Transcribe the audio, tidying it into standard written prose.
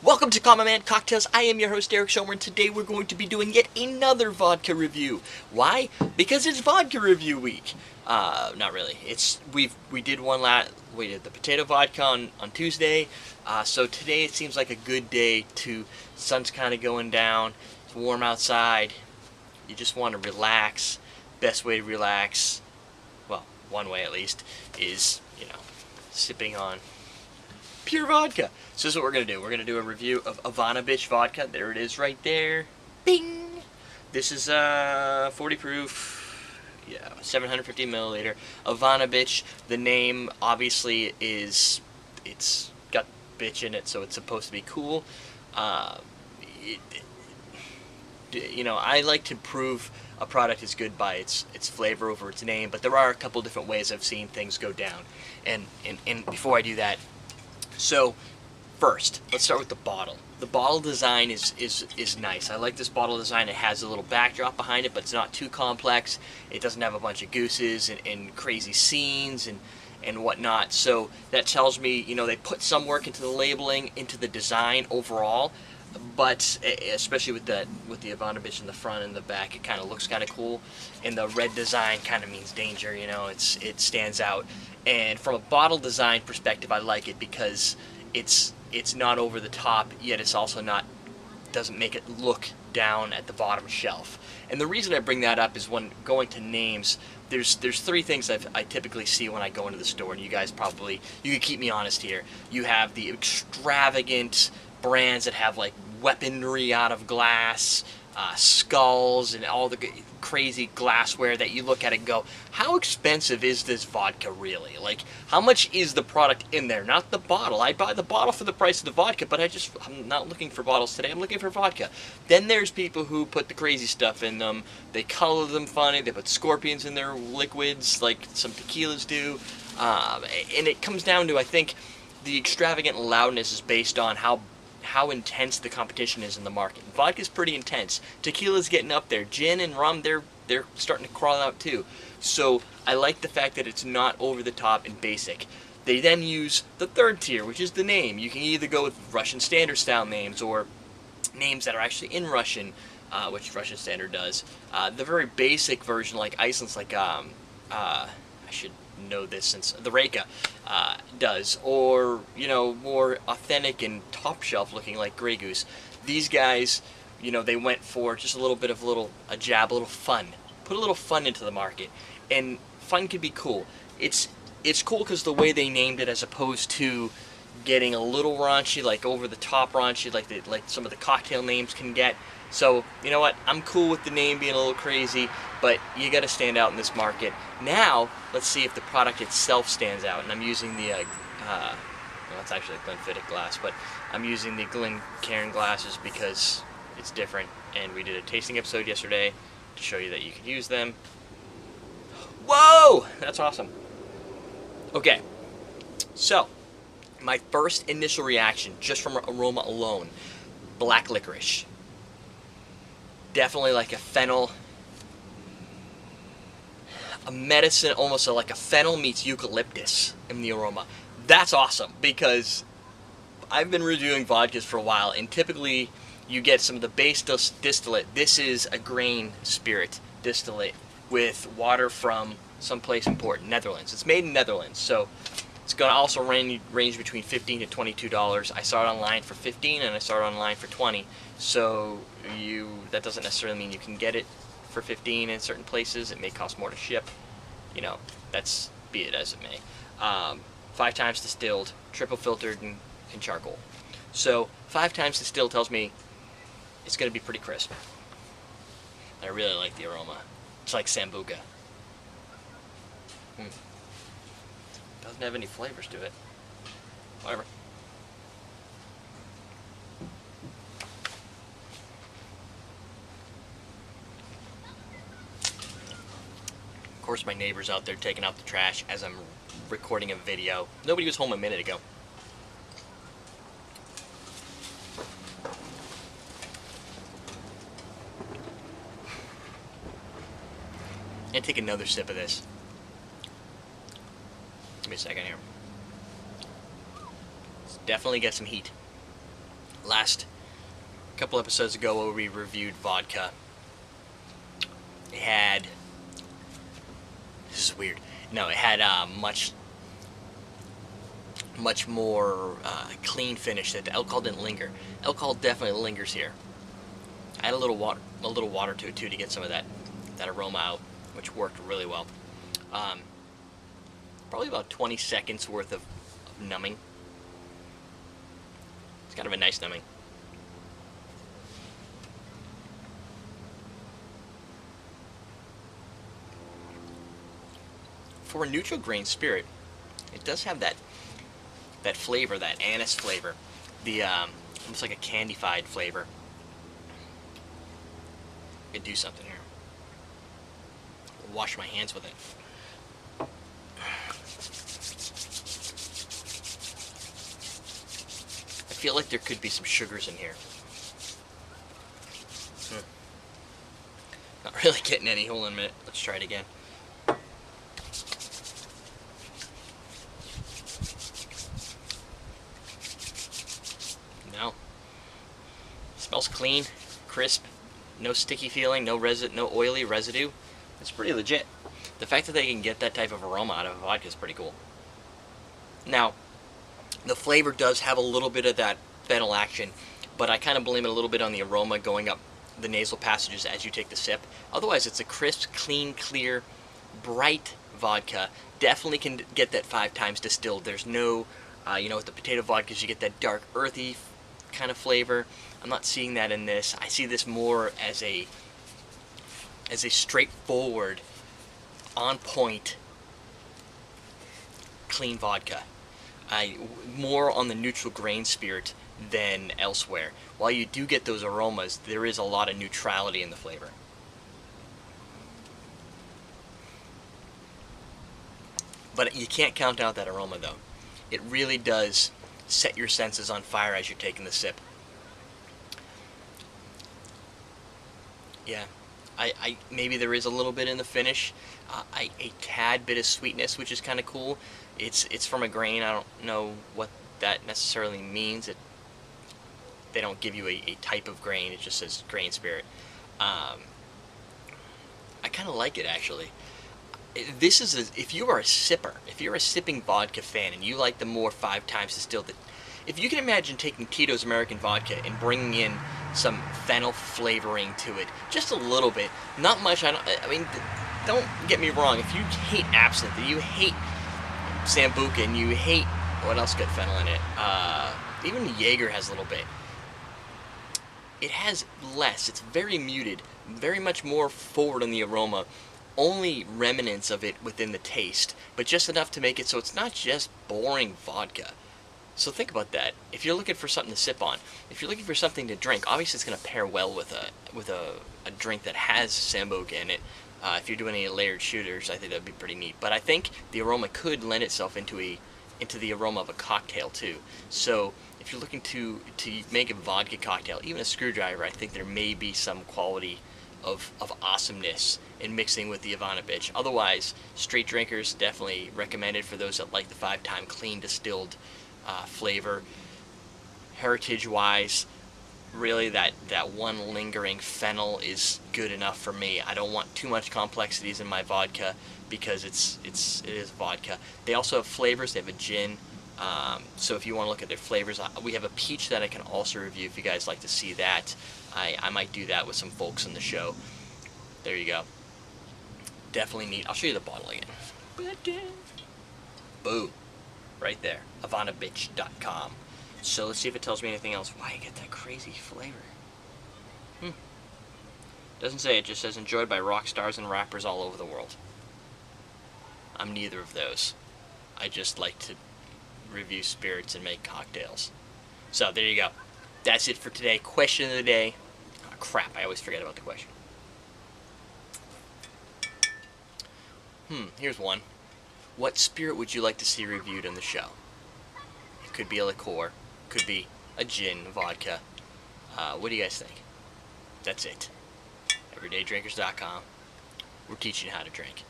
Welcome to Common Man Cocktails. I am your host Eric Schomer, and today we're going to be doing yet another vodka review. Why? Because it's vodka review week. Not really. We did we did the potato vodka on Tuesday. So today it seems like a good day to. Sun's kind of going down. It's warm outside. You just want to relax. Best way to relax, well, one way at least, is sipping on pure vodka. So this is what we're going to do. We're going to do a review of Ivanabitch Vodka. There it is right there. Bing! This is 40 proof, 750 milliliter. Ivanabitch, the name obviously it's got bitch in it, so it's supposed to be cool. I like to prove a product is good by its flavor over its name, but there are a couple different ways I've seen things go down. And before I do that, so first, let's start with the bottle. The bottle design is nice. I like this bottle design. It has a little backdrop behind it, but it's not too complex. It doesn't have a bunch of gooses and crazy scenes and whatnot. So that tells me, they put some work into the labeling, into the design overall. But especially with the Ivanabitch in the front and the back, it kind of looks kind of cool. And the red design kind of means danger. It stands out. And from a bottle design perspective, I like it because it's not over the top, yet it's also doesn't make it look down at the bottom shelf. And the reason I bring that up is when going to names, there's three things I typically see when I go into the store, and you guys you can keep me honest here. You have the extravagant brands that have like weaponry out of glass, skulls, and all the crazy glassware that you look at it and go, how expensive is this vodka really? Like, how much is the product in there? Not the bottle. I buy the bottle for the price of the vodka, but I'm not looking for bottles today. I'm looking for vodka. Then there's people who put the crazy stuff in them. They color them funny. They put scorpions in their liquids like some tequilas do. And it comes down to, I think, the extravagant loudness is based on how intense the competition is in the market. Vodka's pretty intense. Tequila's getting up there. Gin and rum, they're starting to crawl out too. So I like the fact that it's not over the top and basic. They then use the third tier, which is the name. You can either go with Russian standard style names or names that are actually in Russian, which Russian standard does. The very basic version, like Iceland's, like I should know this since the Reka does, or more authentic and top shelf looking like Grey Goose. These guys, they went for just a little bit of a little fun. Put a little fun into the market, and fun can be cool. It's cool because the way they named it, as opposed to getting a little raunchy, like over the top raunchy, like some of the cocktail names can get. So, you know what, I'm cool with the name being a little crazy, but you gotta stand out in this market. Now, let's see if the product itself stands out, and I'm using the, well, it's actually a Glenfiddich glass, but I'm using the Glencairn glasses because it's different, and we did a tasting episode yesterday to show you that you can use them. Whoa! That's awesome. Okay, so, my first initial reaction, just from aroma alone, black licorice. Definitely like a fennel, a medicine, almost like a fennel meets eucalyptus in the aroma. That's awesome, because I've been reviewing vodkas for a while, and typically you get some of the base distillate. This is a grain spirit distillate with water from someplace important, Netherlands. It's made in Netherlands, so it's going to also range between $15 to $22. I saw it online for $15 and I saw it online for $20. So that doesn't necessarily mean you can get it for $15 in certain places. It may cost more to ship. That's be it as it may. 5 times distilled, triple filtered, and charcoal. So 5 times distilled tells me it's going to be pretty crisp. I really like the aroma. It's like Sambuca. Doesn't have any flavors to it. Whatever. Of course, my neighbor's out there taking out the trash as I'm recording a video. Nobody was home a minute ago. And take another sip of this. Give me a second here. Definitely get some heat. last couple episodes ago where we reviewed vodka, it had, this is weird, no, it had much more clean finish. That the alcohol didn't linger. Alcohol definitely lingers here. I had a little water to it too to get some of that aroma out, which worked really well. Probably about 20 seconds worth of numbing. It's kind of a nice numbing. For a neutral grain spirit, it does have that flavor, that anise flavor, the almost like a candified flavor. I could do something here. Wash my hands with it. I feel like there could be some sugars in here. Not really getting any. Hold on a minute. Let's try it again. No. Smells clean, crisp, no sticky feeling, no oily residue. It's pretty legit. The fact that they can get that type of aroma out of a vodka is pretty cool. Now, the flavor does have a little bit of that fennel action, but I kind of blame it a little bit on the aroma going up the nasal passages as you take the sip. Otherwise, it's a crisp, clean, clear, bright vodka. Definitely can get that 5 times distilled. There's no, with the potato vodkas, you get that dark, earthy kind of flavor. I'm not seeing that in this. I see this more as a straightforward, on point, clean vodka. More on the neutral grain spirit than elsewhere. While you do get those aromas, there is a lot of neutrality in the flavor. But you can't count out that aroma though. It really does set your senses on fire as you're taking the sip. Yeah, I maybe there is a little bit in the finish, a tad bit of sweetness, which is kind of cool. It's from a grain. I don't know what that necessarily means. They don't give you a type of grain. It just says grain spirit. I kind of like it actually. This is if you are a sipper, if you're a sipping vodka fan and you like the more 5 times distilled, if you can imagine taking Tito's American Vodka and bringing in some fennel flavoring to it, just a little bit, not much. I mean, don't get me wrong. If you hate absinthe, you hate Sambuca, and you hate what else got fennel in it? Even Jaeger has a little bit. It has less. It's very muted, very much more forward in the aroma. Only remnants of it within the taste, but just enough to make it so it's not just boring vodka. So think about that. If you're looking for something to sip on, if you're looking for something to drink, obviously it's going to pair well with a drink that has Sambuca in it. If you're doing any layered shooters, I think that'd be pretty neat. But I think the aroma could lend itself into the aroma of a cocktail too. So if you're looking to make a vodka cocktail, even a screwdriver, I think there may be some quality of awesomeness in mixing with the Ivanabitch. Otherwise, straight drinkers, definitely recommended for those that like the 5-time clean distilled flavor. Heritage-wise, really that one lingering fennel is good enough for me. I don't want too much complexities in my vodka because it is vodka. They also have flavors. They have a gin. So if you want to look at their flavors, we have a peach that I can also review if you guys like to see that. I might do that with some folks on the show. There you go. Definitely neat. I'll show you the bottle again. Boom. Right there. Ivanabitch.com. So let's see if it tells me anything else. Why I get that crazy flavor? Doesn't say. It just says enjoyed by rock stars and rappers all over the world. I'm neither of those. I just like to review spirits and make cocktails. So there you go. That's it for today. Question of the day. Oh, crap, I always forget about the question. Here's one. What spirit would you like to see reviewed on the show? It could be a liqueur. Could be a gin, vodka. What do you guys think? That's it. EverydayDrinkers.com. We're teaching you how to drink.